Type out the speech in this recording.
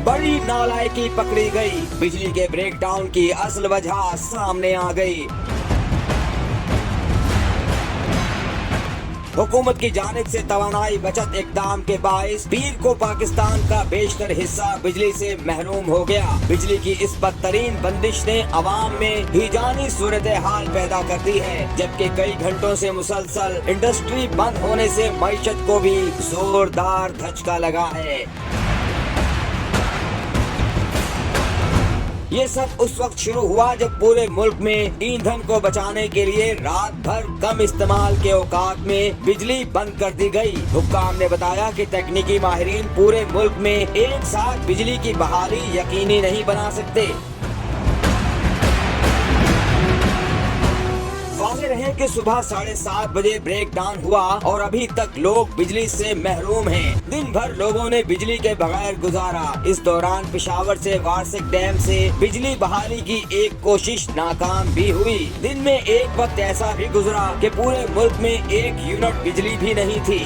बड़ी नालायकी पकड़ी गई। बिजली के ब्रेकडाउन की असल वजह सामने आ गई। हुकूमत की जानिब से तवानाई बचत इकदाम के बाइस पीर को पाकिस्तान का बेशतर हिस्सा बिजली से महरूम हो गया। बिजली की इस बदतरीन बंदिश ने अवाम में हिजानी सूरत हाल पैदा कर दी है, जबकि कई घंटों से मुसलसल इंडस्ट्री बंद होने से मईशत को भी जोरदार धचका लगा है। ये सब उस वक्त शुरू हुआ जब पूरे मुल्क में ईंधन को बचाने के लिए रात भर कम इस्तेमाल के औकात में बिजली बंद कर दी गई। हुक्काम ने बताया कि तकनीकी माहिरीन पूरे मुल्क में एक साथ बिजली की बहाली यकीनी नहीं बना सकते। वाज़ेह रहे कि सुबह 7:30 बजे ब्रेक डाउन हुआ और अभी तक लोग बिजली से महरूम हैं। दिन भर लोगों ने बिजली के बगैर गुजारा। इस दौरान पेशावर से वार्सिक डैम से बिजली बहाली की एक कोशिश नाकाम भी हुई। दिन में एक वक्त ऐसा भी गुजरा कि पूरे मुल्क में 1 यूनिट बिजली भी नहीं थी।